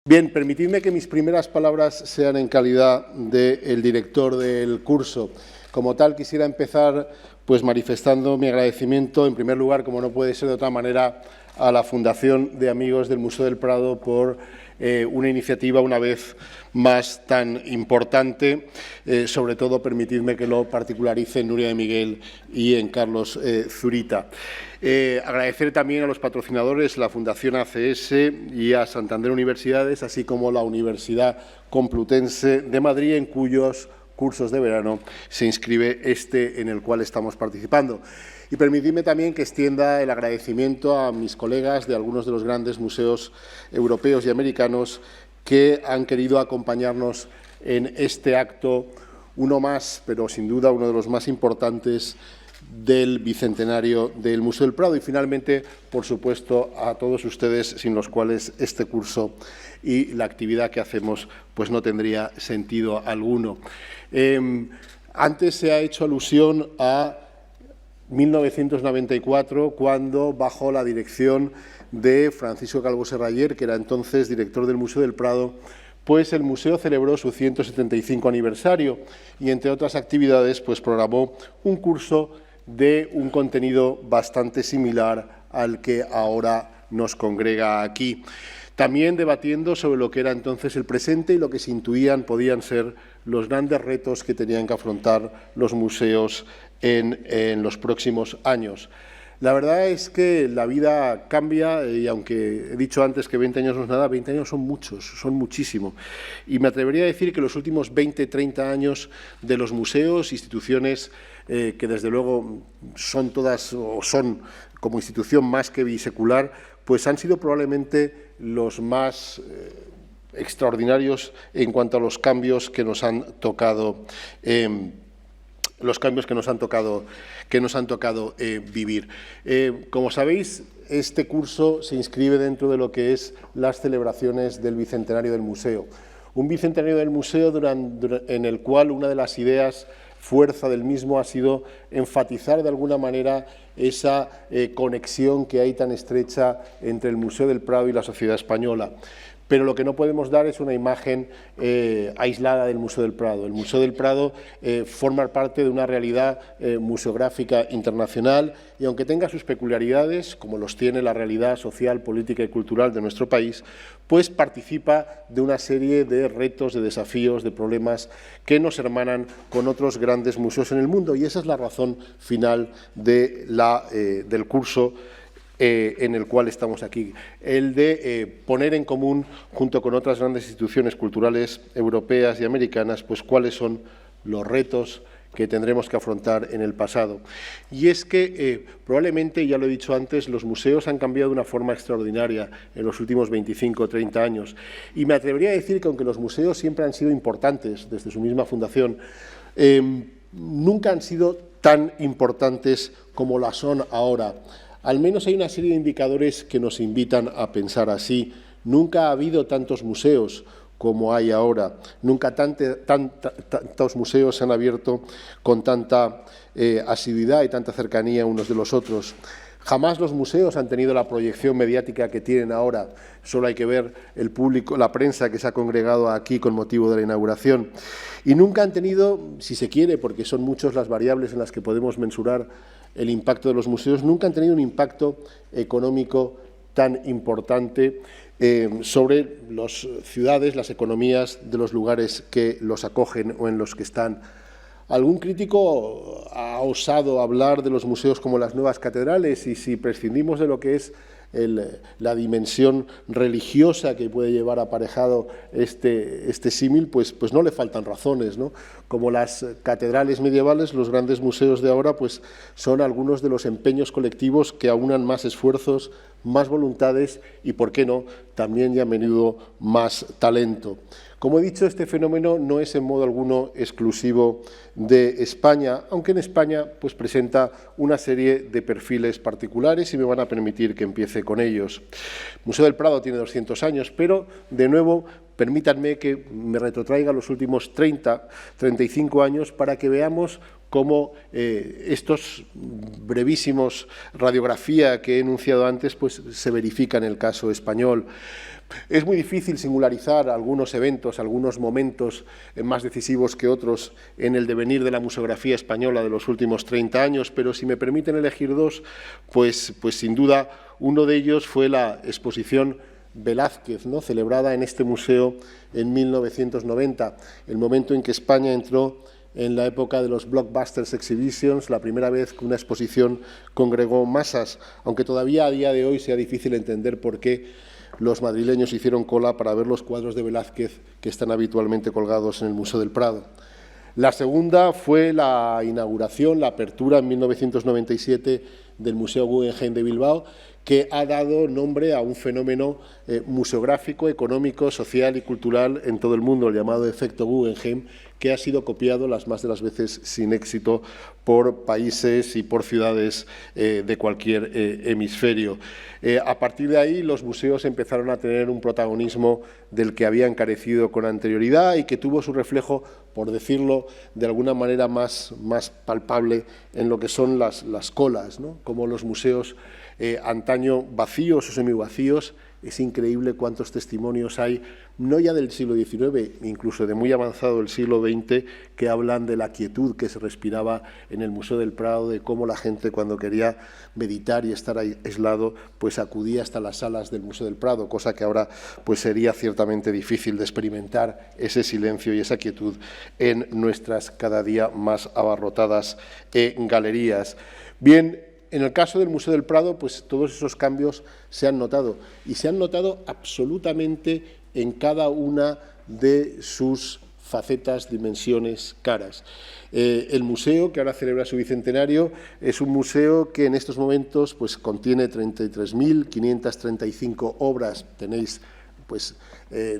Bien, permitidme que mis primeras palabras sean en calidad del director del curso. Como tal, quisiera empezar manifestando mi agradecimiento, en primer lugar, como no puede ser de otra manera, a la Fundación de Amigos del Museo del Prado por una iniciativa, una vez más, tan importante. Sobre todo, permitidme que lo particularice en Nuria de Miguel y en Carlos Zurita. Agradecer también a los patrocinadores, la Fundación ACS y a Santander Universidades, así como la Universidad Complutense de Madrid, en cuyos cursos de verano se inscribe en el cual estamos participando. Y permitidme también que extienda el agradecimiento a mis colegas de algunos de los grandes museos europeos y americanos que han querido acompañarnos en este acto, uno más, pero sin duda uno de los más importantes del bicentenario del Museo del Prado. Y finalmente, por supuesto, a todos ustedes, sin los cuales este curso y la actividad que hacemos no tendría sentido alguno. Antes se ha hecho alusión a 1994, cuando, bajo la dirección de Francisco Calvo Serrayer, que era entonces director del Museo del Prado, el museo celebró su 175 aniversario y, entre otras actividades, programó un curso de un contenido bastante similar al que ahora nos congrega aquí. También debatiendo sobre lo que era entonces el presente y lo que se intuían podían ser los grandes retos que tenían que afrontar los museos en los próximos años. La verdad es que la vida cambia y, aunque he dicho antes que 20 años no es nada, 20 años son muchos, son muchísimo. Y me atrevería a decir que los últimos 20, 30 años de los museos, instituciones que desde luego son todas o son como institución más que bisecular, han sido probablemente los más extraordinarios en cuanto a los cambios que nos han tocado vivir. Como sabéis, este curso se inscribe dentro de lo que es las celebraciones del Bicentenario del Museo. Un Bicentenario del Museo en el cual una de las ideas fuerza del mismo ha sido enfatizar de alguna manera esa conexión que hay tan estrecha entre el Museo del Prado y la sociedad española. Pero lo que no podemos dar es una imagen aislada del Museo del Prado. El Museo del Prado forma parte de una realidad museográfica internacional y, aunque tenga sus peculiaridades, como los tiene la realidad social, política y cultural de nuestro país, participa de una serie de retos, de desafíos, de problemas que nos hermanan con otros grandes museos en el mundo. Y esa es la razón final del curso en el cual estamos aquí, el de poner en común, junto con otras grandes instituciones culturales europeas y americanas, cuáles son los retos que tendremos que afrontar en el pasado. Y es que probablemente, ya lo he dicho antes, los museos han cambiado de una forma extraordinaria en los últimos 25 o 30 años. Y me atrevería a decir que, aunque los museos siempre han sido importantes desde su misma fundación, nunca han sido tan importantes como la son ahora. Al menos hay una serie de indicadores que nos invitan a pensar así. Nunca ha habido tantos museos como hay ahora. Nunca tantos museos se han abierto con tanta asiduidad y tanta cercanía unos de los otros. Jamás los museos han tenido la proyección mediática que tienen ahora. Solo hay que ver el público, la prensa que se ha congregado aquí con motivo de la inauguración. Y nunca han tenido, si se quiere, porque son muchas las variables en las que podemos mensurar el impacto de los museos, nunca han tenido un impacto económico tan importante sobre las ciudades, las economías de los lugares que los acogen o en los que están. Algún crítico ha osado hablar de los museos como las nuevas catedrales, y si prescindimos de lo que es la dimensión religiosa que puede llevar aparejado este símil, pues no le faltan razones, ¿no? Como las catedrales medievales, los grandes museos de ahora son algunos de los empeños colectivos que aunan más esfuerzos, más voluntades y, por qué no, también y a menudo más talento. Como he dicho, este fenómeno no es en modo alguno exclusivo de España, aunque en España presenta una serie de perfiles particulares, y me van a permitir que empiece con ellos. El Museo del Prado tiene 200 años, pero, de nuevo, permítanme que me retrotraiga los últimos 35 años para que veamos cómo estos brevísimos radiografía que he enunciado antes se verifican en el caso español. Es muy difícil singularizar algunos eventos, algunos momentos más decisivos que otros en el devenir de la museografía española de los últimos 30 años, pero si me permiten elegir dos, pues sin duda uno de ellos fue la exposición Velázquez, ¿no?, celebrada en este museo en 1990, el momento en que España entró en la época de los Blockbusters Exhibitions, la primera vez que una exposición congregó masas, aunque todavía a día de hoy sea difícil entender por qué los madrileños hicieron cola para ver los cuadros de Velázquez que están habitualmente colgados en el Museo del Prado. La segunda fue la inauguración, la apertura en 1997 del Museo Guggenheim de Bilbao, que ha dado nombre a un fenómeno museográfico, económico, social y cultural en todo el mundo, el llamado efecto Guggenheim, que ha sido copiado las más de las veces sin éxito por países y por ciudades de cualquier hemisferio. A partir de ahí, los museos empezaron a tener un protagonismo del que habían carecido con anterioridad y que tuvo su reflejo, por decirlo de alguna manera más palpable, en lo que son las colas, ¿no? Como los museos antaño vacíos o semivacíos. Es increíble cuántos testimonios hay, no ya del siglo XIX, incluso de muy avanzado el siglo XX, que hablan de la quietud que se respiraba en el Museo del Prado, de cómo la gente, cuando quería meditar y estar aislado, pues acudía hasta las salas del Museo del Prado, cosa que ahora pues sería ciertamente difícil de experimentar ese silencio y esa quietud en nuestras cada día más abarrotadas galerías. Bien, en el caso del Museo del Prado, pues todos esos cambios se han notado, y se han notado absolutamente en cada una de sus facetas, dimensiones, caras. El museo, que ahora celebra su bicentenario, es un museo que en estos momentos pues contiene 33.535 obras. Tenéis pues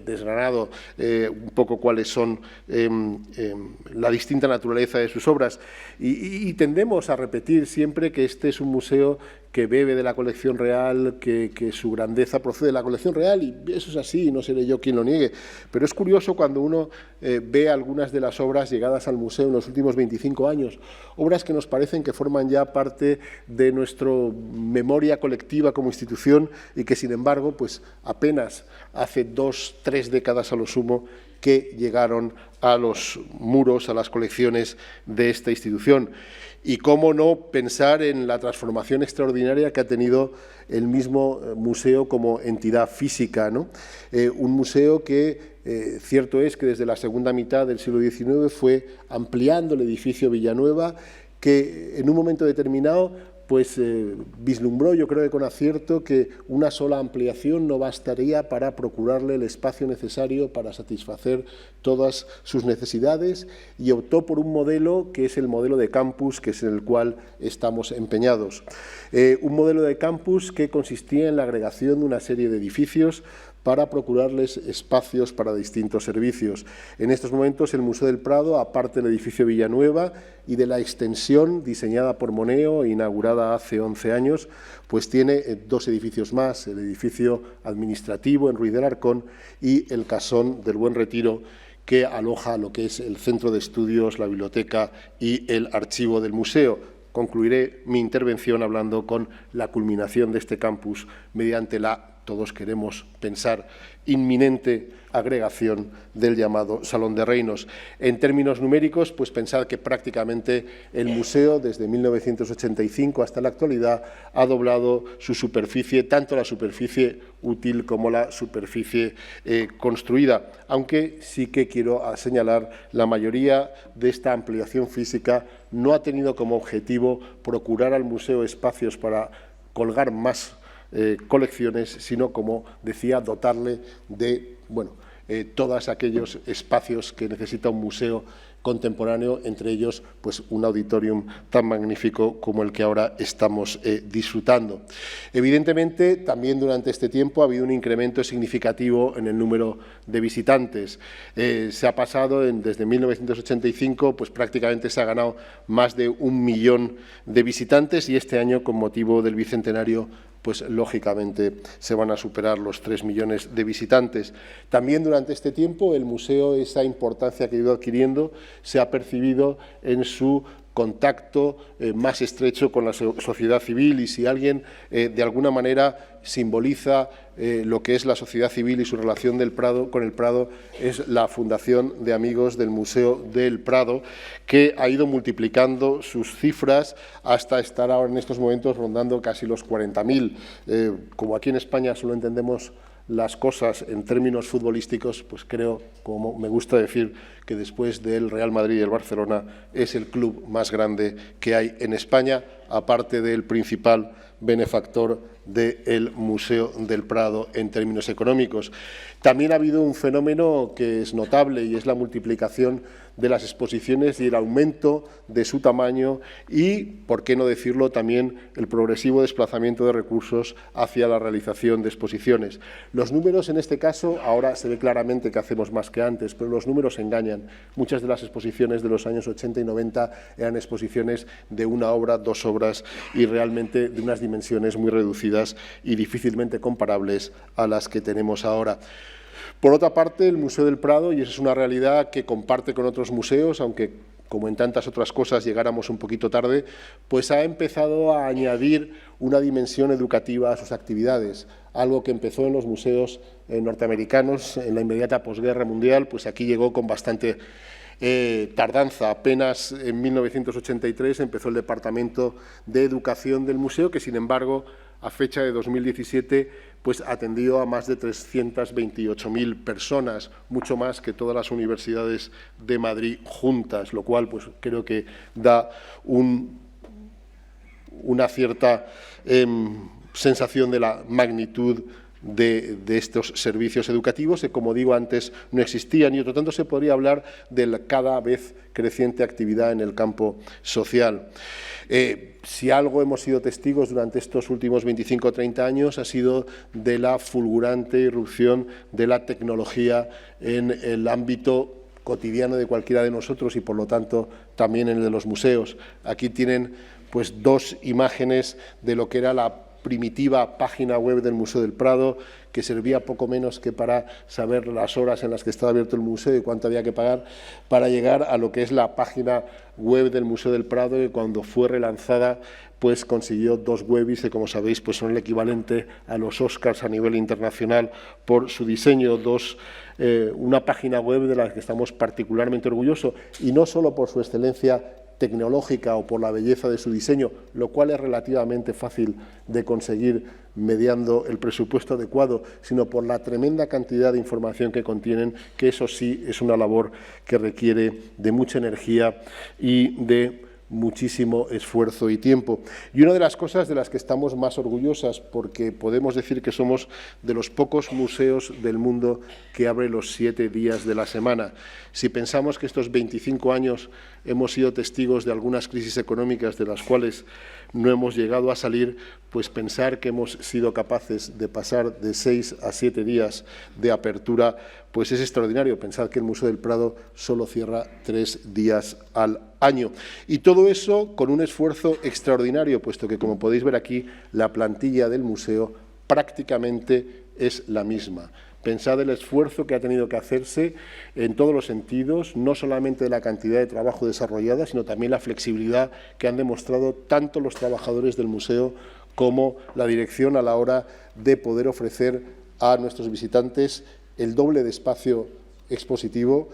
desgranado un poco cuáles son la distinta naturaleza de sus obras, y tendemos a repetir siempre que este es un museo que bebe de la colección real, que su grandeza procede de la colección real, y eso es así, no seré yo quien lo niegue, pero es curioso cuando uno ve algunas de las obras llegadas al museo en los últimos 25 años, obras que nos parecen que forman ya parte de nuestra memoria colectiva como institución y que, sin embargo, pues apenas hace 2-3 décadas a lo sumo que llegaron a los muros, a las colecciones de esta institución. Y cómo no pensar en la transformación extraordinaria que ha tenido el mismo museo como entidad física, ¿no? Un museo que, cierto es que desde la segunda mitad del siglo XIX fue ampliando el edificio Villanueva, que en un momento determinado pues vislumbró, yo creo que con acierto, que una sola ampliación no bastaría para procurarle el espacio necesario para satisfacer todas sus necesidades, y optó por un modelo que es el modelo de campus, que es en el cual estamos empeñados. Un modelo de campus que consistía en la agregación de una serie de edificios para procurarles espacios para distintos servicios. En estos momentos el Museo del Prado, aparte del edificio Villanueva y de la extensión diseñada por Moneo e inaugurada hace 11 años, pues tiene dos edificios más, el edificio administrativo en Ruiz del Arcón y el Casón del Buen Retiro, que aloja lo que es el centro de estudios, la biblioteca y el archivo del museo. Concluiré mi intervención hablando con la culminación de este campus mediante la, todos queremos pensar, inminente agregación del llamado Salón de Reinos. En términos numéricos, pues pensad que prácticamente el museo, desde 1985 hasta la actualidad, ha doblado su superficie, tanto la superficie útil como la superficie construida, aunque sí que quiero señalar, la mayoría de esta ampliación física no ha tenido como objetivo procurar al museo espacios para colgar más colecciones, sino, como decía, dotarle de todos aquellos espacios que necesita un museo contemporáneo, entre ellos pues un auditorium tan magnífico como el que ahora estamos disfrutando. Evidentemente, también durante este tiempo ha habido un incremento significativo en el número de visitantes. Se ha pasado, desde 1985, pues prácticamente se ha ganado más de 1 millón de visitantes, y este año, con motivo del bicentenario, pues lógicamente se van a superar los 3 millones de visitantes. También durante este tiempo el museo, esa importancia que ha ido adquiriendo, se ha percibido en su contacto más estrecho con la sociedad civil, y si alguien de alguna manera simboliza lo que es la sociedad civil y su relación con el Prado, es la Fundación de Amigos del Museo del Prado, que ha ido multiplicando sus cifras hasta estar ahora en estos momentos rondando casi los 40.000. Como aquí en España solo entendemos las cosas en términos futbolísticos, pues creo, como me gusta decir, que después del Real Madrid y el Barcelona es el club más grande que hay en España, aparte del principal benefactor del Museo del Prado en términos económicos. También ha habido un fenómeno que es notable, y es la multiplicación de las exposiciones y el aumento de su tamaño y, por qué no decirlo, también el progresivo desplazamiento de recursos hacia la realización de exposiciones. Los números en este caso, ahora se ve claramente que hacemos más que antes, pero los números engañan. Muchas de las exposiciones de los años 80 y 90 eran exposiciones de una obra, 2 obras, y realmente de unas dimensiones muy reducidas y difícilmente comparables a las que tenemos ahora. Por otra parte, el Museo del Prado, y esa es una realidad que comparte con otros museos, aunque como en tantas otras cosas llegáramos un poquito tarde, pues ha empezado a añadir una dimensión educativa a sus actividades, algo que empezó en los museos norteamericanos en la inmediata posguerra mundial, pues aquí llegó con bastante tardanza. Apenas en 1983 empezó el Departamento de Educación del Museo, que sin embargo, a fecha de 2017, pues atendió a más de 328.000 personas, mucho más que todas las universidades de Madrid juntas, lo cual pues creo que da una cierta sensación de la magnitud de estos servicios educativos que, como digo antes, no existían, y por lo tanto se podría hablar de la cada vez creciente actividad en el campo social. Si algo hemos sido testigos durante estos últimos 25 o 30 años ha sido de la fulgurante irrupción de la tecnología en el ámbito cotidiano de cualquiera de nosotros y, por lo tanto, también en el de los museos. Aquí tienen pues 2 imágenes de lo que era la primitiva página web del Museo del Prado, que servía poco menos que para saber las horas en las que estaba abierto el museo y cuánto había que pagar, para llegar a lo que es la página web del Museo del Prado, que cuando fue relanzada pues consiguió 2 Webbies, que como sabéis pues son el equivalente a los Oscars a nivel internacional por su diseño. Una página web de la que estamos particularmente orgullosos, y no solo por su excelencia tecnológica o por la belleza de su diseño, lo cual es relativamente fácil de conseguir mediando el presupuesto adecuado, sino por la tremenda cantidad de información que contienen, que eso sí es una labor que requiere de mucha energía y de muchísimo esfuerzo y tiempo. Y una de las cosas de las que estamos más orgullosas, porque podemos decir que somos de los pocos museos del mundo que abre los 7 días de la semana. Si pensamos que estos 25 años hemos sido testigos de algunas crisis económicas de las cuales no hemos llegado a salir, pues pensar que hemos sido capaces de pasar de 6 a 7 días de apertura, pues es extraordinario. Pensar que el Museo del Prado solo cierra 3 días al año. Y todo eso con un esfuerzo extraordinario, puesto que, como podéis ver aquí, la plantilla del museo prácticamente es la misma. Pensad el esfuerzo que ha tenido que hacerse en todos los sentidos, no solamente de la cantidad de trabajo desarrollada, sino también la flexibilidad que han demostrado tanto los trabajadores del museo como la dirección a la hora de poder ofrecer a nuestros visitantes el doble de espacio expositivo,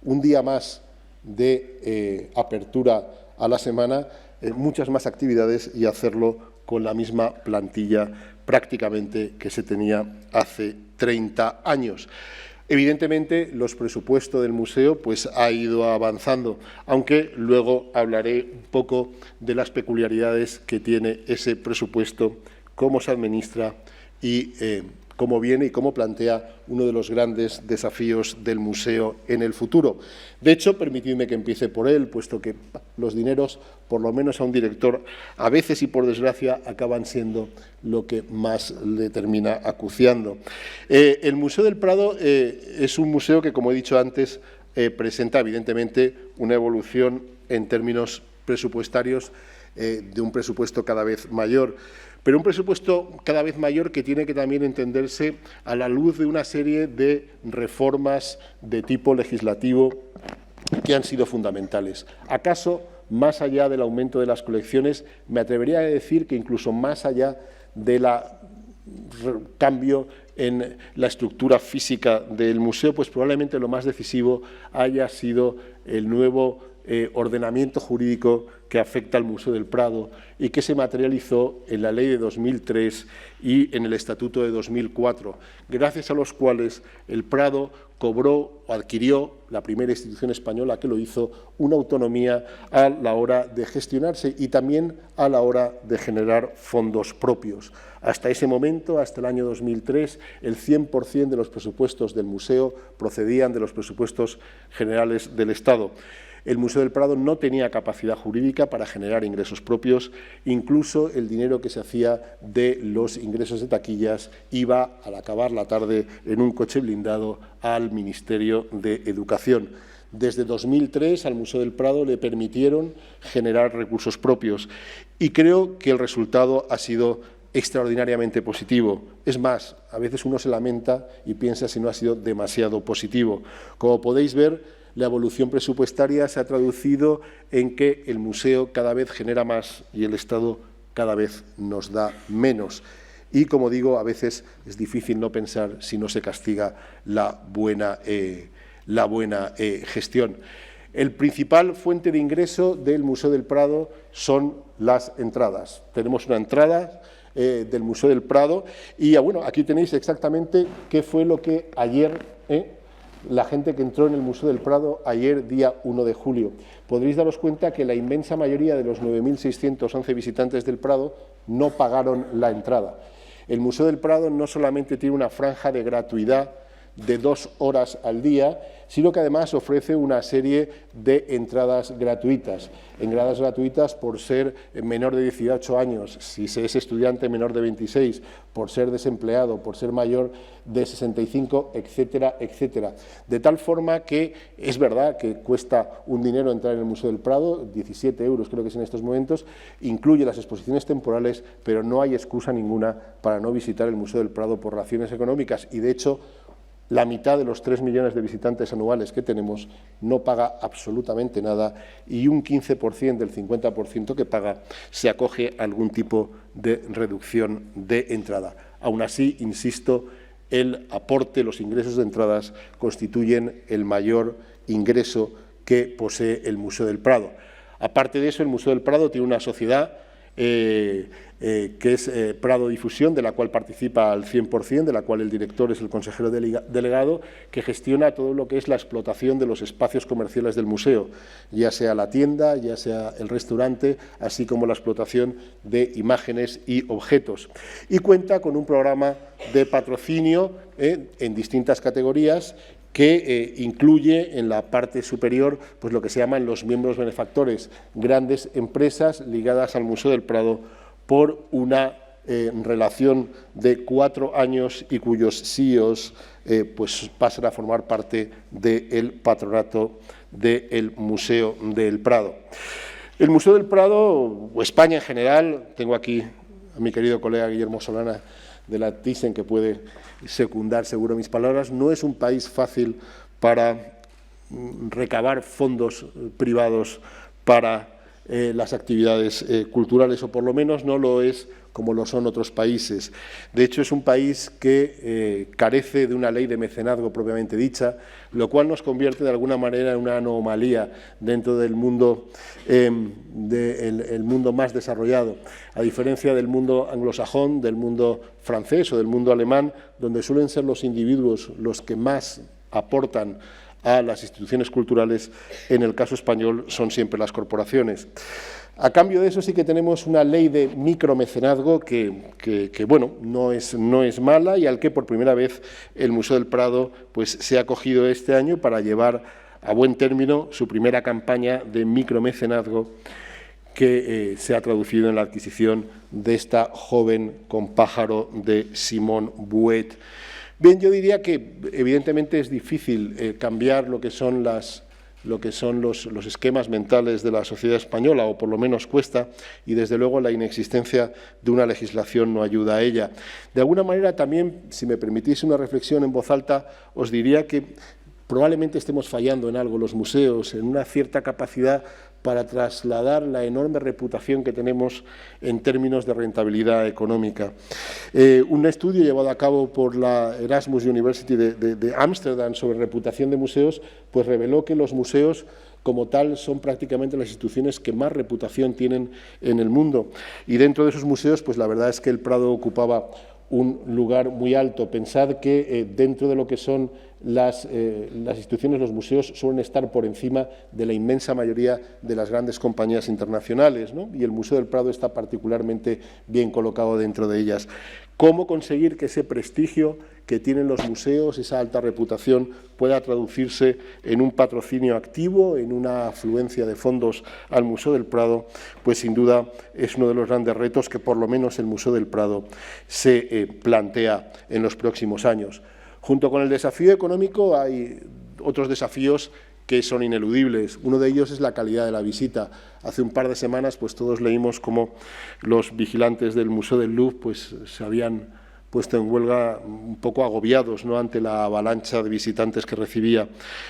un día más de apertura a la semana, muchas más actividades, y hacerlo con la misma plantilla prácticamente que se tenía hace 30 años. Evidentemente, los presupuestos del museo pues, ha ido avanzando, aunque luego hablaré un poco de las peculiaridades que tiene ese presupuesto, cómo se administra y cómo viene y cómo plantea uno de los grandes desafíos del museo en el futuro. De hecho, permitidme que empiece por él, puesto que los dineros, por lo menos a un director, a veces y por desgracia, acaban siendo lo que más le termina acuciando. El Museo del Prado es un museo que, como he dicho antes, presenta evidentemente una evolución en términos presupuestarios de un presupuesto cada vez mayor, pero un presupuesto cada vez mayor que tiene que también entenderse a la luz de una serie de reformas de tipo legislativo que han sido fundamentales. ¿Acaso más allá del aumento de las colecciones, me atrevería a decir que incluso más allá del cambio en la estructura física del museo, pues probablemente lo más decisivo haya sido el nuevo ordenamiento jurídico que afecta al Museo del Prado y que se materializó en la Ley de 2003 y en el Estatuto de 2004, gracias a los cuales el Prado cobró o adquirió, la primera institución española que lo hizo, una autonomía a la hora de gestionarse y también a la hora de generar fondos propios. Hasta ese momento, hasta el año 2003, el 100% de los presupuestos del museo procedían de los presupuestos generales del Estado. El Museo del Prado no tenía capacidad jurídica para generar ingresos propios, incluso el dinero que se hacía de los ingresos de taquillas iba, al acabar la tarde, en un coche blindado al Ministerio de Educación. Desde 2003 al Museo del Prado le permitieron generar recursos propios y creo que el resultado ha sido extraordinariamente positivo. Es más, a veces uno se lamenta y piensa si no ha sido demasiado positivo. Como podéis ver, la evolución presupuestaria se ha traducido en que el museo cada vez genera más y el Estado cada vez nos da menos. Y, como digo, a veces es difícil no pensar si no se castiga la buena gestión. El principal fuente de ingreso del Museo del Prado son las entradas. Tenemos una entrada del Museo del Prado y, bueno, aquí tenéis exactamente qué fue lo que ayer la gente que entró en el Museo del Prado ayer, día 1 de julio. Podréis daros cuenta que la inmensa mayoría de los 9.611 visitantes del Prado no pagaron la entrada. El Museo del Prado no solamente tiene una franja de gratuidad de 2 horas al día, sino que además ofrece una serie de entradas gratuitas. Entradas gratuitas por ser menor de 18 años, si se es estudiante menor de 26, por ser desempleado, por ser mayor de 65, etcétera, etcétera. De tal forma que es verdad que cuesta un dinero entrar en el Museo del Prado, 17 euros creo que es en estos momentos, incluye las exposiciones temporales, pero no hay excusa ninguna para no visitar el Museo del Prado por razones económicas y, de hecho, la mitad de los 3 millones de visitantes anuales que tenemos no paga absolutamente nada y un 15% del 50% que paga se acoge a algún tipo de reducción de entrada. Aún así, insisto, el aporte, los ingresos de entradas constituyen el mayor ingreso que posee el Museo del Prado. Aparte de eso, el Museo del Prado tiene una sociedad que es Prado Difusión, de la cual participa al 100%, de la cual el director es el consejero delegado, que gestiona todo lo que es la explotación de los espacios comerciales del museo, ya sea la tienda, ya sea el restaurante, así como la explotación de imágenes y objetos. Y cuenta con un programa de patrocinio en distintas categorías que incluye en la parte superior pues lo que se llaman los miembros benefactores, grandes empresas ligadas al Museo del Prado por una relación de 4 años y cuyos CEOs pues pasan a formar parte del patronato del Museo del Prado. El Museo del Prado, o España en general, tengo aquí a mi querido colega Guillermo Solana de la Thyssen, que puede secundar seguro mis palabras, no es un país fácil para recabar fondos privados para las actividades culturales, o por lo menos no lo es como lo son otros países. De hecho, es un país que carece de una ley de mecenazgo propiamente dicha, lo cual nos convierte de alguna manera en una anomalía dentro del mundo, el mundo más desarrollado, a diferencia del mundo anglosajón, del mundo francés o del mundo alemán, donde suelen ser los individuos los que más aportan a las instituciones culturales. En el caso español son siempre las corporaciones. A cambio de eso sí que tenemos una ley de micromecenazgo que bueno, no es mala y al que por primera vez el Museo del Prado pues, se ha acogido este año para llevar a buen término su primera campaña de micromecenazgo que se ha traducido en la adquisición de esta joven con pájaro de Simone Bouet. Bien, yo diría que evidentemente es difícil cambiar lo que son los esquemas mentales de la sociedad española, o por lo menos cuesta, y desde luego la inexistencia de una legislación no ayuda a ella. De alguna manera también, si me permitís una reflexión en voz alta, os diría que probablemente estemos fallando en algo los museos, en una cierta capacidad para trasladar la enorme reputación que tenemos en términos de rentabilidad económica. Un estudio llevado a cabo por la Erasmus University de Ámsterdam sobre reputación de museos, pues reveló que los museos como tal son prácticamente las instituciones que más reputación tienen en el mundo. Y dentro de esos museos, pues la verdad es que el Prado ocupaba un lugar muy alto. Pensad que dentro de lo que son las instituciones, los museos suelen estar por encima de la inmensa mayoría de las grandes compañías internacionales, ¿no? Y el Museo del Prado está particularmente bien colocado dentro de ellas. ¿Cómo conseguir que ese prestigio que tienen los museos, esa alta reputación, pueda traducirse en un patrocinio activo, en una afluencia de fondos al Museo del Prado? Pues sin duda es uno de los grandes retos que por lo menos el Museo del Prado se plantea en los próximos años. Junto con el desafío económico hay otros desafíos que son ineludibles. Uno de ellos es la calidad de la visita. Hace un par de semanas pues todos leímos cómo los vigilantes del Museo del Louvre pues se habían puesto en huelga un poco agobiados, ¿no?, ante la avalancha de visitantes que recibía.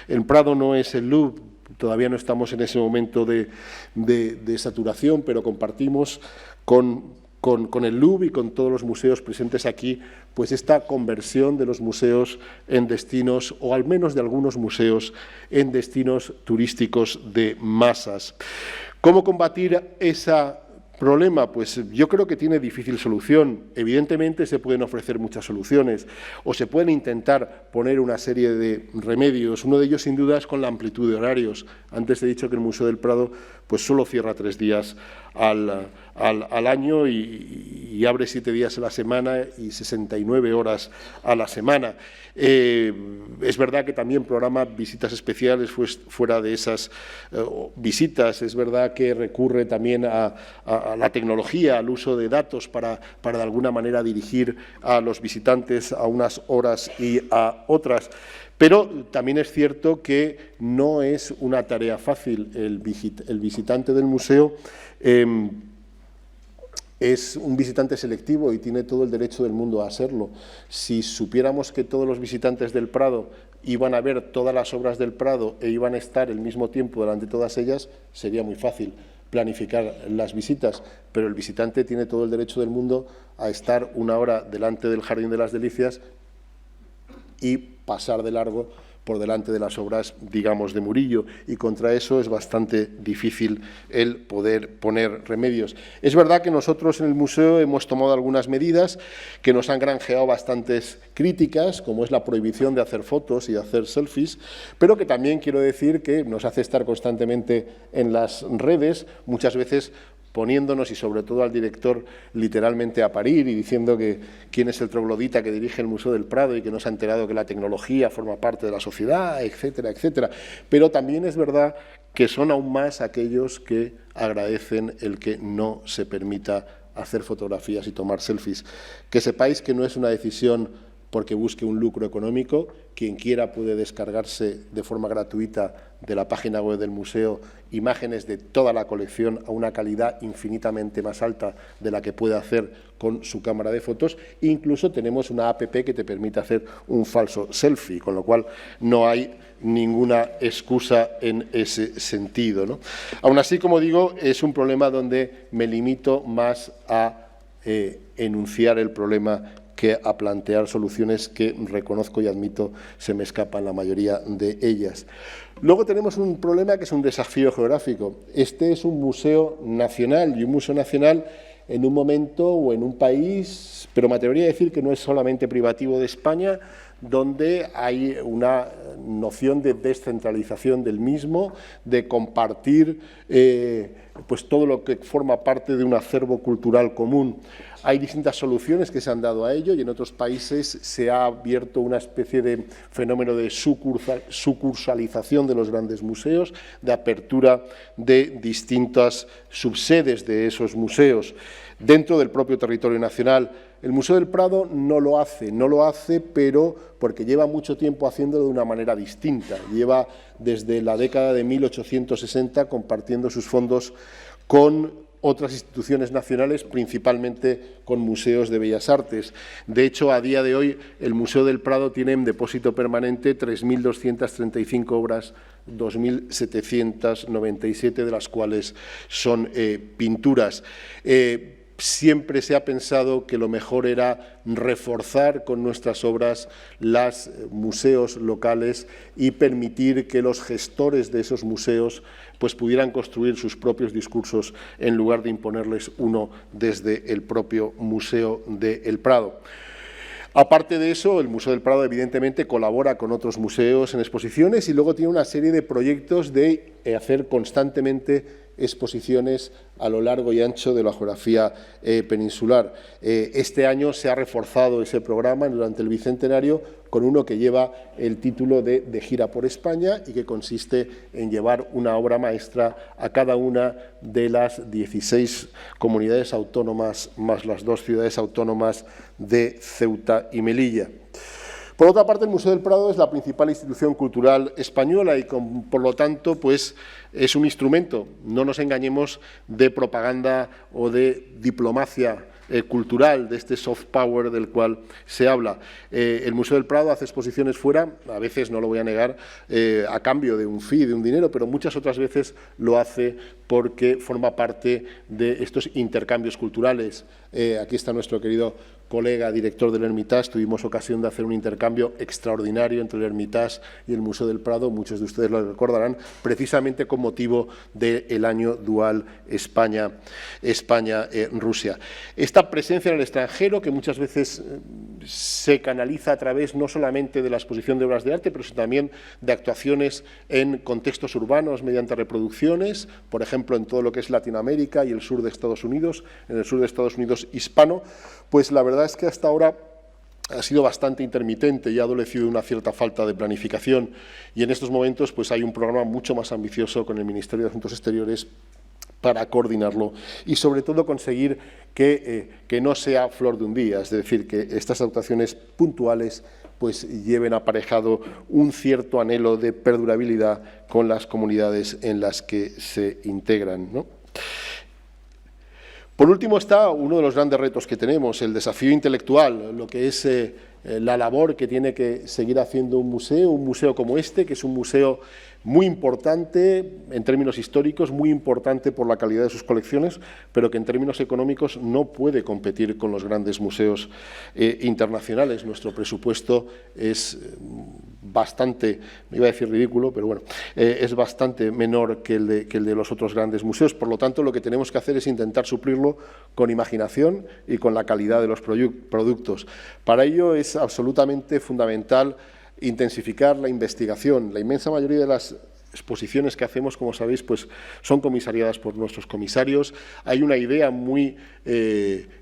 El Prado no es el Louvre, todavía no estamos en ese momento de saturación, pero compartimos con el Louvre y con todos los museos presentes aquí, pues esta conversión de los museos en destinos, o al menos de algunos museos, en destinos turísticos de masas. ¿Cómo combatir ese problema? Pues yo creo que tiene difícil solución. Evidentemente se pueden ofrecer muchas soluciones o se pueden intentar poner una serie de remedios. Uno de ellos, sin duda, es con la amplitud de horarios. Antes he dicho que el Museo del Prado pues solo cierra 3 días al año y abre 7 días a la semana y 69 horas a la semana. Es verdad que también programa visitas especiales fuera de esas visitas. Es verdad que recurre también a la tecnología, al uso de datos para de alguna manera dirigir a los visitantes a unas horas y a otras. Pero también es cierto que no es una tarea fácil. El visitante del museo es un visitante selectivo y tiene todo el derecho del mundo a serlo. Si supiéramos que todos los visitantes del Prado iban a ver todas las obras del Prado e iban a estar el mismo tiempo delante de todas ellas, sería muy fácil planificar las visitas, pero el visitante tiene todo el derecho del mundo a estar 1 hora delante del Jardín de las Delicias y pasar de largo por delante de las obras, digamos, de Murillo, y contra eso es bastante difícil el poder poner remedios. Es verdad que nosotros en el museo hemos tomado algunas medidas que nos han granjeado bastantes críticas, como es la prohibición de hacer fotos y de hacer selfies, pero que también quiero decir que nos hace estar constantemente en las redes, muchas veces poniéndonos, y sobre todo al director, literalmente a parir y diciendo que quién es el troglodita que dirige el Museo del Prado y que no se ha enterado que la tecnología forma parte de la sociedad, etcétera, etcétera. Pero también es verdad que son aún más aquellos que agradecen el que no se permita hacer fotografías y tomar selfies. Que sepáis que no es una decisión porque busque un lucro económico. Quien quiera puede descargarse de forma gratuita de la página web del museo imágenes de toda la colección a una calidad infinitamente más alta de la que puede hacer con su cámara de fotos. Incluso tenemos una app que te permite hacer un falso selfie, con lo cual no hay ninguna excusa en ese sentido, ¿no? Aún así, como digo, es un problema donde me limito más a enunciar el problema que a plantear soluciones que reconozco y admito se me escapan la mayoría de ellas. Luego tenemos un problema que es un desafío geográfico. Este es un museo nacional y un museo nacional en un momento o en un país, pero me atrevería a decir que no es solamente privativo de España, donde hay una noción de descentralización del mismo, de compartir pues todo lo que forma parte de un acervo cultural común. Hay distintas soluciones que se han dado a ello y en otros países se ha abierto una especie de fenómeno de sucursalización de los grandes museos, de apertura de distintas subsedes de esos museos dentro del propio territorio nacional. El Museo del Prado no lo hace, pero porque lleva mucho tiempo haciéndolo de una manera distinta. Lleva desde la década de 1860 compartiendo sus fondos con otras instituciones nacionales, principalmente con museos de bellas artes. De hecho, a día de hoy, el Museo del Prado tiene en depósito permanente 3.235 obras, 2.797 de las cuales son pinturas. Siempre se ha pensado que lo mejor era reforzar con nuestras obras los museos locales y permitir que los gestores de esos museos pues pudieran construir sus propios discursos en lugar de imponerles uno desde el propio Museo del Prado. Aparte de eso, el Museo del Prado evidentemente colabora con otros museos en exposiciones y luego tiene una serie de proyectos de hacer constantemente exposiciones a lo largo y ancho de la geografía peninsular. Este año se ha reforzado ese programa durante el Bicentenario con uno que lleva el título de Gira por España y que consiste en llevar una obra maestra a cada una de las 16 comunidades autónomas más las 2 ciudades autónomas de Ceuta y Melilla. Por otra parte, el Museo del Prado es la principal institución cultural española y, por lo tanto, pues, es un instrumento, no nos engañemos, de propaganda o de diplomacia cultural, de este soft power del cual se habla. El Museo del Prado hace exposiciones fuera, a veces, no lo voy a negar, a cambio de un fee, de un dinero, pero muchas otras veces lo hace porque forma parte de estos intercambios culturales. Aquí está nuestro querido colega, director del Hermitage. Tuvimos ocasión de hacer un intercambio extraordinario entre el Hermitage y el Museo del Prado, muchos de ustedes lo recordarán, precisamente con motivo del año dual España-Rusia. Esta presencia en el extranjero, que muchas veces se canaliza a través no solamente de la exposición de obras de arte, pero también de actuaciones en contextos urbanos mediante reproducciones, por ejemplo, en todo lo que es Latinoamérica y el sur de Estados Unidos, en el sur de Estados Unidos hispano, pues la verdad es que hasta ahora ha sido bastante intermitente y ha adolecido de una cierta falta de planificación, y en estos momentos pues hay un programa mucho más ambicioso con el Ministerio de Asuntos Exteriores para coordinarlo y sobre todo conseguir que no sea flor de un día, es decir, que estas actuaciones puntuales pues lleven aparejado un cierto anhelo de perdurabilidad con las comunidades en las que se integran, ¿no? Por último está uno de los grandes retos que tenemos, el desafío intelectual, lo que es la labor que tiene que seguir haciendo un museo como este, que es un museo muy importante en términos históricos, muy importante por la calidad de sus colecciones, pero que en términos económicos no puede competir con los grandes museos internacionales. Nuestro presupuesto es bastante, me iba a decir ridículo, pero bueno, es bastante menor que el de los otros grandes museos. Por lo tanto, lo que tenemos que hacer es intentar suplirlo con imaginación y con la calidad de los productos. Para ello es absolutamente fundamental intensificar la investigación. La inmensa mayoría de las exposiciones que hacemos, como sabéis, pues son comisariadas por nuestros comisarios. Hay una idea muy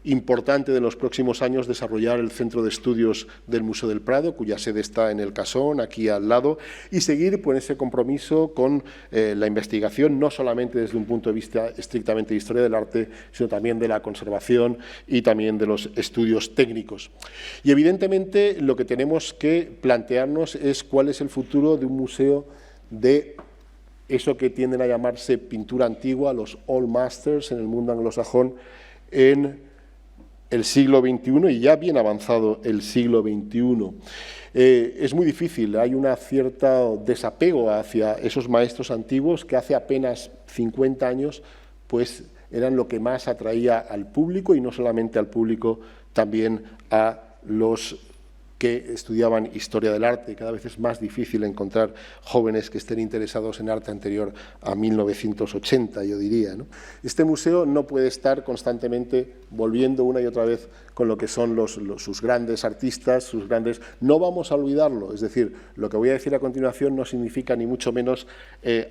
importante de los próximos años desarrollar el Centro de Estudios del Museo del Prado, cuya sede está en el Casón, aquí al lado, y seguir pues, ese compromiso con la investigación, no solamente desde un punto de vista estrictamente de historia del arte, sino también de la conservación y también de los estudios técnicos. Y evidentemente lo que tenemos que plantearnos es cuál es el futuro de un museo de eso que tienden a llamarse pintura antigua, los Old Masters en el mundo anglosajón en el siglo XXI y ya bien avanzado el siglo XXI. Es muy difícil, hay un cierto desapego hacia esos maestros antiguos que hace apenas 50 años pues, eran lo que más atraía al público y no solamente al público, también a los que estudiaban historia del arte. Cada vez es más difícil encontrar jóvenes que estén interesados en arte anterior a 1980, yo diría, ¿no? Este museo no puede estar constantemente volviendo una y otra vez con lo que son sus grandes artistas, sus grandes... No vamos a olvidarlo, es decir, lo que voy a decir a continuación no significa ni mucho menos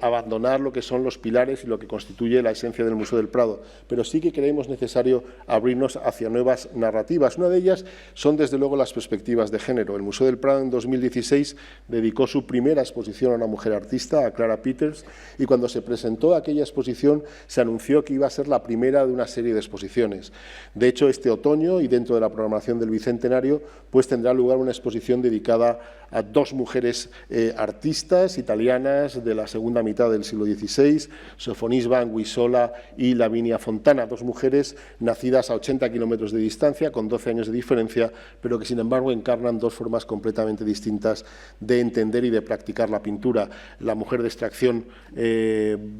abandonar lo que son los pilares y lo que constituye la esencia del Museo del Prado, pero sí que creemos necesario abrirnos hacia nuevas narrativas. Una de ellas son, desde luego, las perspectivas de género. El Museo del Prado en 2016 dedicó su primera exposición a una mujer artista, a Clara Peters, y cuando se presentó aquella exposición se anunció que iba a ser la primera de una serie de exposiciones. De hecho, este otoño y dentro de la programación del Bicentenario, pues tendrá lugar una exposición dedicada a dos mujeres artistas italianas de la segunda mitad del siglo XVI, Sofonisba Anguissola y Lavinia Fontana, dos mujeres nacidas a 80 kilómetros de distancia, con 12 años de diferencia, pero que sin embargo encarnan dos formas completamente distintas de entender y de practicar la pintura. La mujer de extracción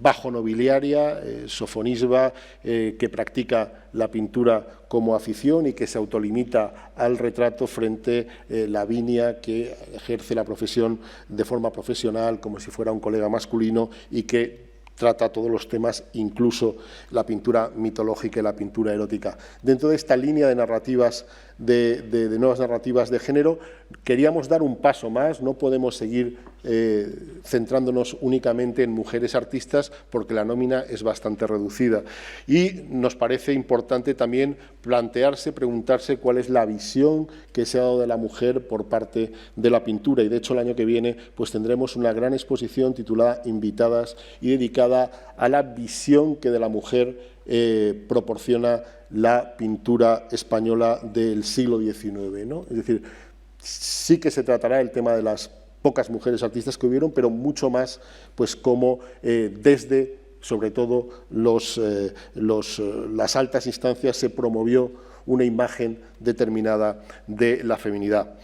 bajo nobiliaria, Sofonisba, que practica la pintura como afición y que se autolimita al retrato, frente a Lavinia, que ejerce la profesión de forma profesional como si fuera un colega masculino y que trata todos los temas, incluso la pintura mitológica y la pintura erótica. Dentro de esta línea de narrativas, de nuevas narrativas de género, queríamos dar un paso más. No podemos seguir centrándonos únicamente en mujeres artistas, porque la nómina es bastante reducida. Y nos parece importante también preguntarse cuál es la visión que se ha dado de la mujer por parte de la pintura. Y de hecho el año que viene pues tendremos una gran exposición titulada Invitadas y dedicada a la visión que de la mujer proporciona la pintura española del siglo XIX, ¿no? Es decir, sí que se tratará el tema de las pocas mujeres artistas que hubieron, pero mucho más pues como desde, sobre todo, las altas instancias se promovió una imagen determinada de la feminidad.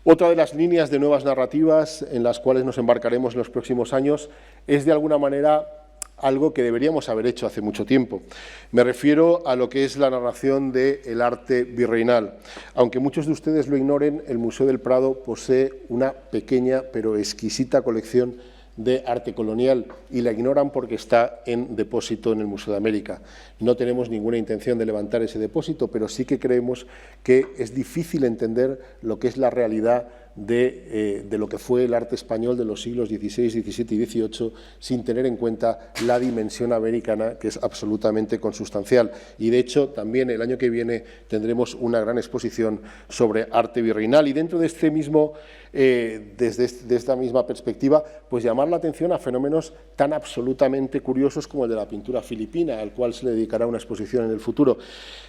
Otra de las líneas de nuevas narrativas en las cuales nos embarcaremos en los próximos años es, de alguna manera, algo que deberíamos haber hecho hace mucho tiempo. Me refiero a lo que es la narración del arte virreinal. Aunque muchos de ustedes lo ignoren, el Museo del Prado posee una pequeña pero exquisita colección de arte colonial, y la ignoran porque está en depósito en el Museo de América. No tenemos ninguna intención de levantar ese depósito, pero sí que creemos que es difícil entender lo que es la realidad de lo que fue el arte español de los siglos XVI, XVII y XVIII, sin tener en cuenta la dimensión americana, que es absolutamente consustancial. Y de hecho, también el año que viene tendremos una gran exposición sobre arte virreinal. Y dentro de este mismo, desde esta misma perspectiva, pues llamar la atención a fenómenos tan absolutamente curiosos como el de la pintura filipina, al cual se le dedicará una exposición en el futuro.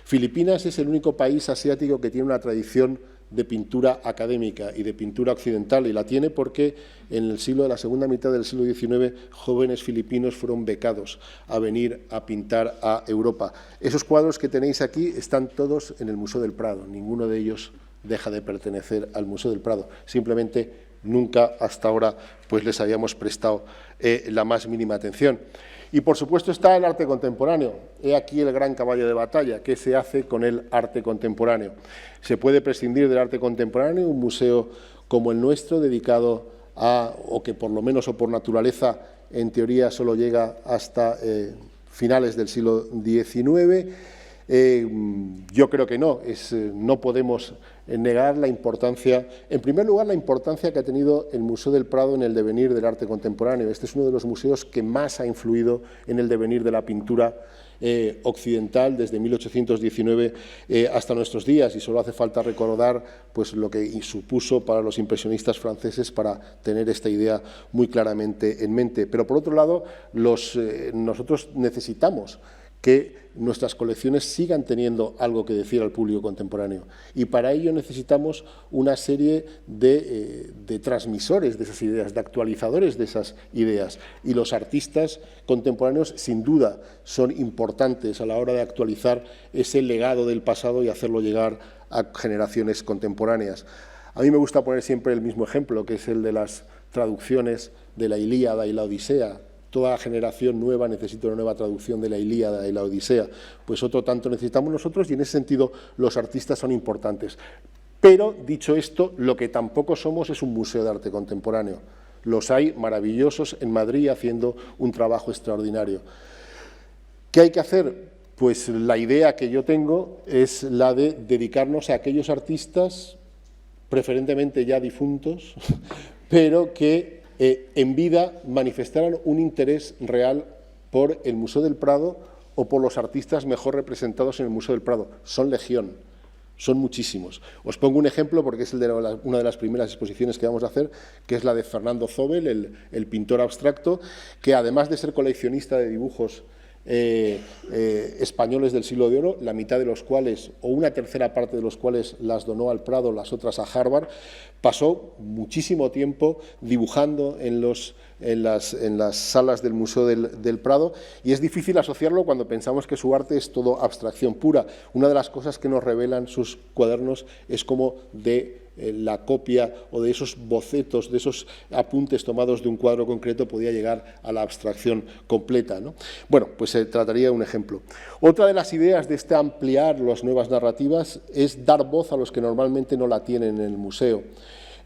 Filipinas es el único país asiático que tiene una tradición de pintura académica y de pintura occidental, y la tiene porque en la segunda mitad del siglo XIX jóvenes filipinos fueron becados a venir a pintar a Europa. Esos cuadros que tenéis aquí están todos en el Museo del Prado, ninguno de ellos deja de pertenecer al Museo del Prado, simplemente nunca hasta ahora pues les habíamos prestado la más mínima atención. Y, por supuesto, está el arte contemporáneo. He aquí el gran caballo de batalla. ¿Qué se hace con el arte contemporáneo? ¿Se puede prescindir del arte contemporáneo? Un museo como el nuestro, dedicado a, o que por lo menos o por naturaleza, en teoría, solo llega hasta finales del siglo XIX. Yo creo que no. No podemos negar la importancia, en primer lugar, la importancia que ha tenido el Museo del Prado en el devenir del arte contemporáneo. Este es uno de los museos que más ha influido en el devenir de la pintura occidental desde 1819 hasta nuestros días, y solo hace falta recordar pues lo que supuso para los impresionistas franceses para tener esta idea muy claramente en mente. Pero, por otro lado, nosotros necesitamos que nuestras colecciones sigan teniendo algo que decir al público contemporáneo, y para ello necesitamos una serie de transmisores de esas ideas, de actualizadores de esas ideas, y los artistas contemporáneos sin duda son importantes a la hora de actualizar ese legado del pasado y hacerlo llegar a generaciones contemporáneas. A mí me gusta poner siempre el mismo ejemplo, que es el de las traducciones de la Ilíada y la Odisea. Toda generación nueva necesita una nueva traducción de la Ilíada y la Odisea. Pues otro tanto necesitamos nosotros, y en ese sentido los artistas son importantes. Pero, dicho esto, lo que tampoco somos es un museo de arte contemporáneo. Los hay maravillosos en Madrid haciendo un trabajo extraordinario. ¿Qué hay que hacer? Pues la idea que yo tengo es la de dedicarnos a aquellos artistas, preferentemente ya difuntos, pero que en vida manifestaran un interés real por el Museo del Prado o por los artistas mejor representados en el Museo del Prado. Son legión, son muchísimos. Os pongo un ejemplo porque es una de las primeras exposiciones que vamos a hacer, que es la de Fernando Zobel, el pintor abstracto, que además de ser coleccionista de dibujos españoles del siglo de oro, la mitad de los cuales, o una tercera parte de los cuales, las donó al Prado, las otras a Harvard. Pasó muchísimo tiempo dibujando en las salas del Museo del Prado, y es difícil asociarlo cuando pensamos que su arte es todo abstracción pura. Una de las cosas que nos revelan sus cuadernos es cómo de la copia o de esos bocetos, de esos apuntes tomados de un cuadro concreto, podía llegar a la abstracción completa, ¿no? Bueno, pues se trataría de un ejemplo. Otra de las ideas de este ampliar las nuevas narrativas es dar voz a los que normalmente no la tienen en el museo.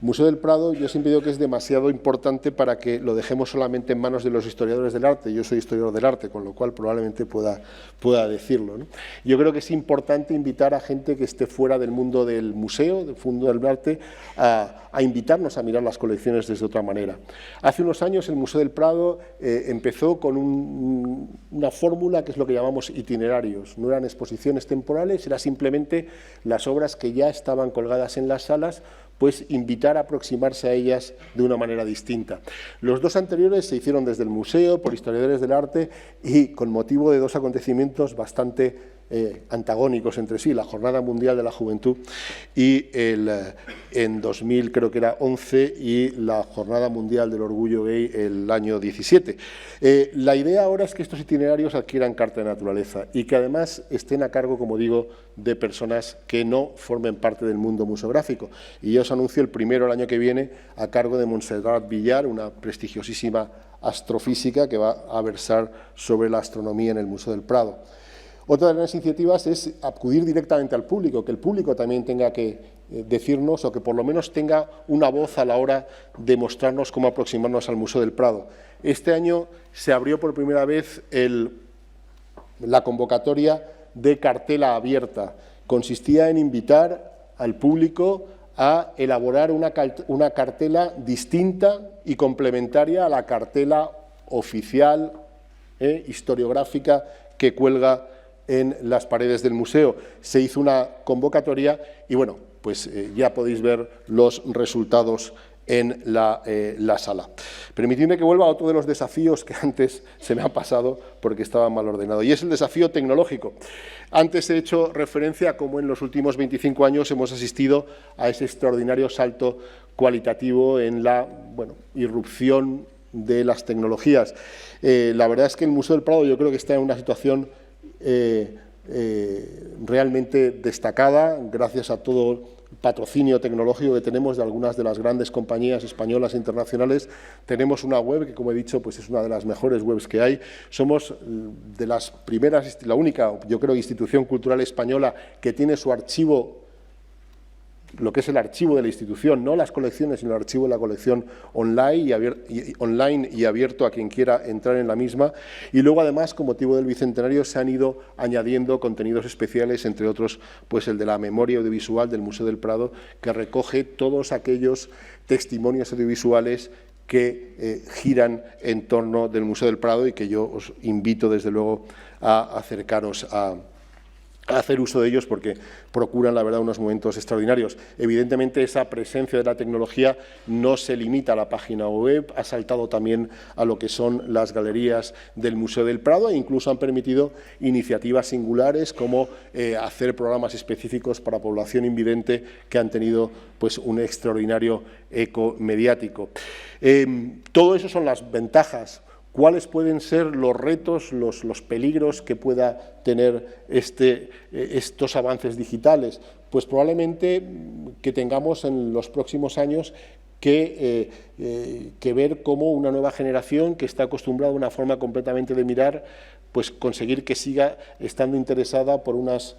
El Museo del Prado, yo siempre digo que es demasiado importante para que lo dejemos solamente en manos de los historiadores del arte. Yo soy historiador del arte, con lo cual probablemente pueda decirlo, ¿no? Yo creo que es importante invitar a gente que esté fuera del mundo del museo, del mundo del arte, a invitarnos a mirar las colecciones desde otra manera. Hace unos años el Museo del Prado empezó con una fórmula que es lo que llamamos itinerarios. No eran exposiciones temporales, era simplemente las obras que ya estaban colgadas en las salas, pues invitar a aproximarse a ellas de una manera distinta. Los dos anteriores se hicieron desde el museo, por historiadores del arte, y con motivo de dos acontecimientos bastante antagónicos entre sí, la Jornada Mundial de la Juventud y en 2000 creo que era 11 y la Jornada Mundial del Orgullo Gay el año 17. La idea ahora es que estos itinerarios adquieran carta de naturaleza y que además estén a cargo, como digo, de personas que no formen parte del mundo museográfico. Y yo os anuncio el primero el año que viene a cargo de Montserrat Villar, una prestigiosísima astrofísica que va a versar sobre la astronomía en el Museo del Prado. Otra de las iniciativas es acudir directamente al público, que el público también tenga que decirnos, o que por lo menos tenga una voz a la hora de mostrarnos cómo aproximarnos al Museo del Prado. Este año se abrió por primera vez la convocatoria de cartela abierta. Consistía en invitar al público a elaborar una cartela distinta y complementaria a la cartela oficial, historiográfica, que cuelga en las paredes del museo. Se hizo una convocatoria y, bueno, pues ya podéis ver los resultados en la sala. Permitidme que vuelva a otro de los desafíos que antes se me ha pasado porque estaba mal ordenado, y es el desafío tecnológico. Antes he hecho referencia a cómo en los últimos 25 años hemos asistido a ese extraordinario salto cualitativo en la irrupción de las tecnologías. La verdad es que el Museo del Prado yo creo que está en una situación realmente destacada, gracias a todo el patrocinio tecnológico que tenemos de algunas de las grandes compañías españolas e internacionales. Tenemos una web que, como he dicho, pues es una de las mejores webs que hay. Somos de las primeras, la única, yo creo, institución cultural española que tiene su archivo, lo que es el archivo de la institución, no las colecciones, sino el archivo de la colección online y abierto a quien quiera entrar en la misma. Y luego, además, con motivo del Bicentenario, se han ido añadiendo contenidos especiales, entre otros, pues el de la memoria audiovisual del Museo del Prado, que recoge todos aquellos testimonios audiovisuales que giran en torno del Museo del Prado y que yo os invito, desde luego, a acercaros a hacer uso de ellos, porque procuran, la verdad, unos momentos extraordinarios. Evidentemente, esa presencia de la tecnología no se limita a la página web, ha saltado también a lo que son las galerías del Museo del Prado e incluso han permitido iniciativas singulares como hacer programas específicos para población invidente que han tenido, pues, un extraordinario eco mediático. Todo eso son las ventajas. ¿Cuáles pueden ser los retos, los peligros que pueda tener estos avances digitales? Pues probablemente que tengamos en los próximos años que ver cómo una nueva generación que está acostumbrada a una forma completamente de mirar, pues conseguir que siga estando interesada por unos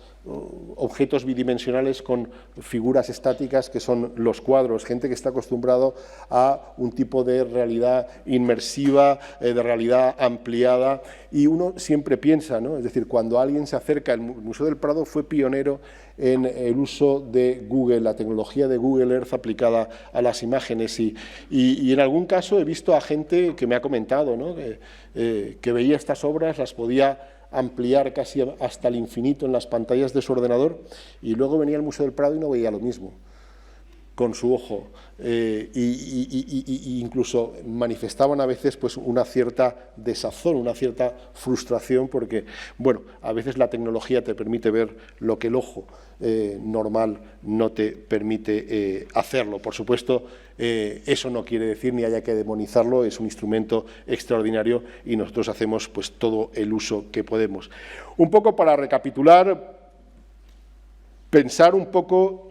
objetos bidimensionales con figuras estáticas que son los cuadros, gente que está acostumbrado a un tipo de realidad inmersiva, de realidad ampliada, y uno siempre piensa, ¿no? Es decir, cuando alguien se acerca, el Museo del Prado fue pionero en el uso de Google, la tecnología de Google Earth aplicada a las imágenes, y en algún caso he visto a gente que me ha comentado, ¿no? Que veía estas obras, las podía ampliar casi hasta el infinito en las pantallas de su ordenador, y luego venía al Museo del Prado y no veía lo mismo. con su ojo incluso manifestaban a veces pues una cierta desazón, una cierta frustración, porque bueno, a veces la tecnología te permite ver lo que el ojo normal no te permite hacerlo. Por supuesto, eso no quiere decir ni haya que demonizarlo, es un instrumento extraordinario y nosotros hacemos pues todo el uso que podemos. Un poco para recapitular, pensar un poco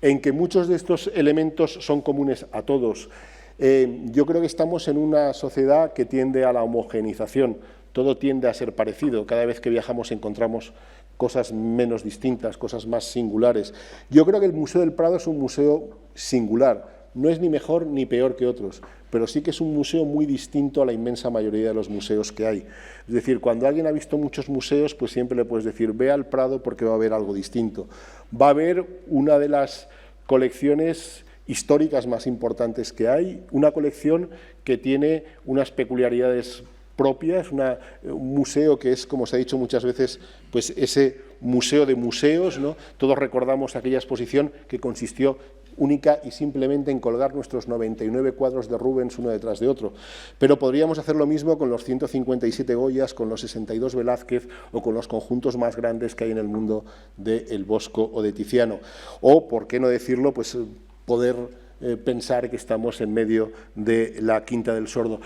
en que muchos de estos elementos son comunes a todos. Yo creo que estamos en una sociedad que tiende a la homogeneización, todo tiende a ser parecido, cada vez que viajamos encontramos cosas menos distintas, cosas más singulares. Yo creo que el Museo del Prado es un museo singular, no es ni mejor ni peor que otros, pero sí que es un museo muy distinto a la inmensa mayoría de los museos que hay. Es decir, cuando alguien ha visto muchos museos, pues siempre le puedes decir, ve al Prado porque va a haber algo distinto. Va a haber una de las colecciones históricas más importantes que hay, una colección que tiene unas peculiaridades propias, un museo que es, como se ha dicho muchas veces, pues ese museo de museos, ¿no? Todos recordamos aquella exposición que consistió única y simplemente en colgar nuestros 99 cuadros de Rubens uno detrás de otro. Pero podríamos hacer lo mismo con los 157 Goyas, con los 62 Velázquez o con los conjuntos más grandes que hay en el mundo de El Bosco o de Tiziano. O, por qué no decirlo, pues poder pensar que estamos en medio de la Quinta del Sordo.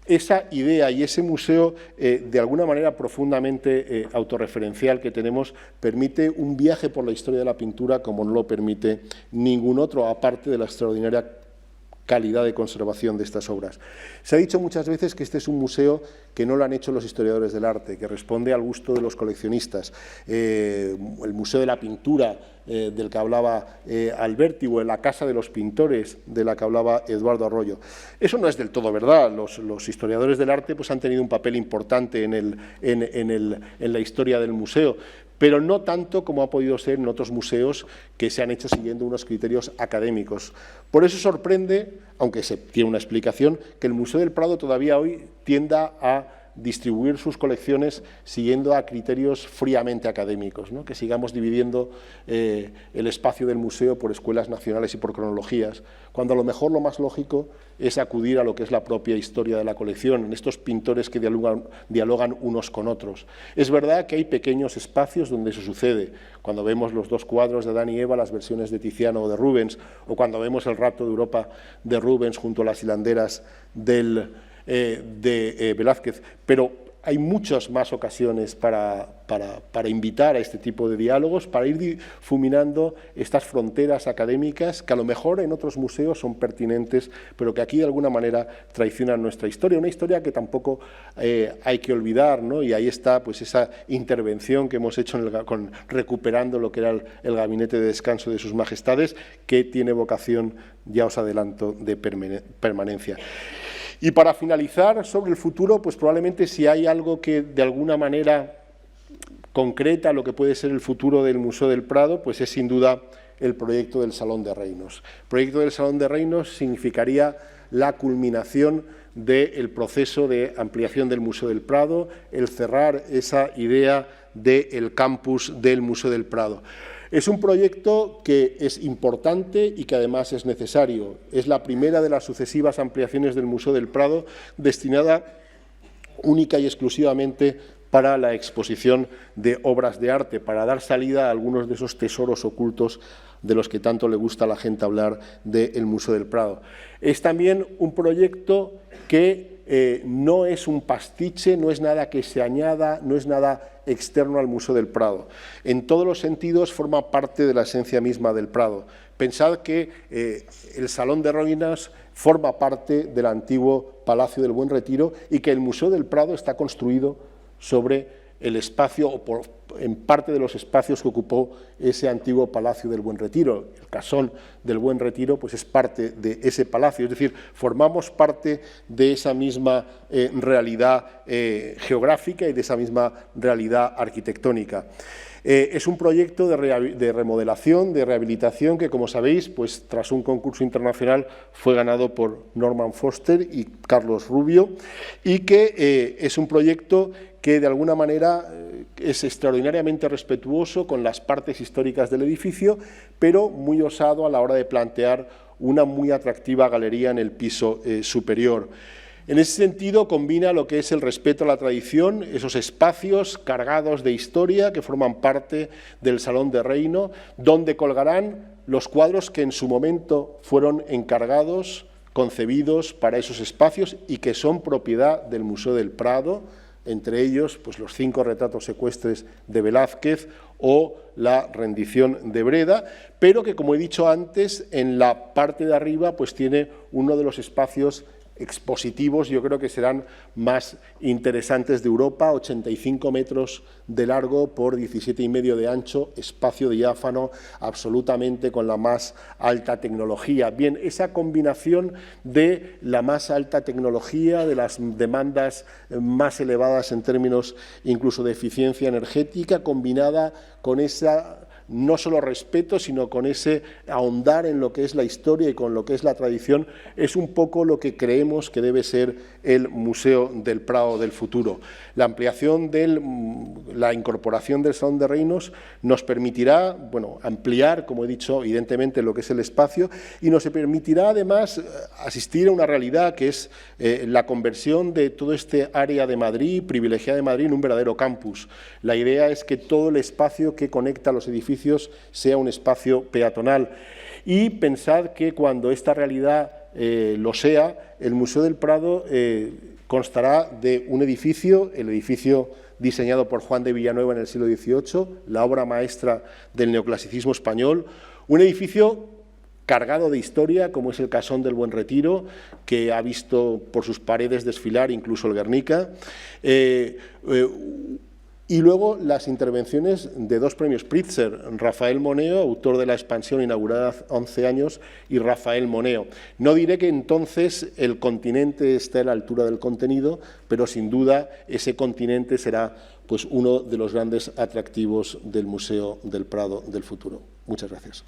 Esa idea y ese museo, de alguna manera profundamente autorreferencial que tenemos, permite un viaje por la historia de la pintura como no lo permite ningún otro, aparte de la extraordinaria calidad de conservación de estas obras. Se ha dicho muchas veces que este es un museo que no lo han hecho los historiadores del arte, que responde al gusto de los coleccionistas. El Museo de la Pintura, del que hablaba Alberti, o en la Casa de los Pintores, de la que hablaba Eduardo Arroyo. Eso no es del todo verdad. Los historiadores del arte pues, han tenido un papel importante en la historia del museo, pero no tanto como ha podido ser en otros museos que se han hecho siguiendo unos criterios académicos. Por eso sorprende, aunque se tiene una explicación, que el Museo del Prado todavía hoy tienda a distribuir sus colecciones siguiendo a criterios fríamente académicos, ¿no? Que sigamos dividiendo el espacio del museo por escuelas nacionales y por cronologías, cuando a lo mejor lo más lógico es acudir a lo que es la propia historia de la colección, en estos pintores que dialogan unos con otros. Es verdad que hay pequeños espacios donde eso sucede, cuando vemos los dos cuadros de Adán y Eva, las versiones de Tiziano o de Rubens, o cuando vemos el Rapto de Europa de Rubens junto a las hilanderas de Velázquez, pero hay muchas más ocasiones para invitar a este tipo de diálogos, para ir difuminando estas fronteras académicas que a lo mejor en otros museos son pertinentes, pero que aquí de alguna manera traicionan nuestra historia, una historia que tampoco hay que olvidar, ¿no? Y ahí está pues esa intervención que hemos hecho recuperando lo que era el gabinete de descanso de sus majestades, que tiene vocación, ya os adelanto, de permanencia. Y para finalizar sobre el futuro, pues probablemente si hay algo que de alguna manera concreta lo que puede ser el futuro del Museo del Prado, pues es sin duda el proyecto del Salón de Reinos. El proyecto del Salón de Reinos significaría la culminación del proceso de ampliación del Museo del Prado, el cerrar esa idea del campus del Museo del Prado. Es un proyecto que es importante y que además es necesario. Es la primera de las sucesivas ampliaciones del Museo del Prado destinada única y exclusivamente para la exposición de obras de arte, para dar salida a algunos de esos tesoros ocultos de los que tanto le gusta a la gente hablar del Museo del Prado. Es también un proyecto que no es un pastiche, no es nada que se añada, no es nada externo al Museo del Prado. En todos los sentidos forma parte de la esencia misma del Prado. Pensad que el Salón de Reinos forma parte del antiguo Palacio del Buen Retiro y que el Museo del Prado está construido sobre el espacio, o en parte de los espacios que ocupó ese antiguo Palacio del Buen Retiro. El Casón del Buen Retiro pues es parte de ese palacio, es decir, formamos parte de esa misma realidad geográfica y de esa misma realidad arquitectónica. Es un proyecto de remodelación, de rehabilitación, que, como sabéis, pues, tras un concurso internacional fue ganado por Norman Foster y Carlos Rubio, y que es un proyecto que de alguna manera es extraordinariamente respetuoso con las partes históricas del edificio, pero muy osado a la hora de plantear una muy atractiva galería en el piso superior. En ese sentido, combina lo que es el respeto a la tradición, esos espacios cargados de historia que forman parte del Salón de Reino, donde colgarán los cuadros que en su momento fueron encargados, concebidos para esos espacios y que son propiedad del Museo del Prado, entre ellos pues, los 5 retratos ecuestres de Velázquez o la rendición de Breda, pero que, como he dicho antes, en la parte de arriba pues, tiene uno de los espacios expositivos, yo creo que serán más interesantes de Europa, 85 metros de largo por 17,5 de ancho, espacio diáfano, absolutamente con la más alta tecnología. Bien, esa combinación de la más alta tecnología, de las demandas más elevadas en términos incluso de eficiencia energética, combinada con esa no solo respeto, sino con ese ahondar en lo que es la historia y con lo que es la tradición, es un poco lo que creemos que debe ser el Museo del Prado del futuro. La ampliación la incorporación del Salón de Reinos nos permitirá, bueno, ampliar, como he dicho, evidentemente lo que es el espacio y nos permitirá además asistir a una realidad que es la conversión de todo este área de Madrid, privilegiada de Madrid, en un verdadero campus. La idea es que todo el espacio que conecta los edificios sea un espacio peatonal. Y pensad que cuando esta realidad lo sea, el Museo del Prado constará de un edificio, el edificio diseñado por Juan de Villanueva en el siglo XVIII, la obra maestra del neoclasicismo español, un edificio cargado de historia, como es el Casón del Buen Retiro, que ha visto por sus paredes desfilar incluso el Guernica, y luego las intervenciones de 2 premios Pritzker, Rafael Moneo, autor de La expansión inaugurada hace 11 años, y Rafael Moneo. No diré que entonces el continente esté a la altura del contenido, pero sin duda ese continente será pues, uno de los grandes atractivos del Museo del Prado del futuro. Muchas gracias.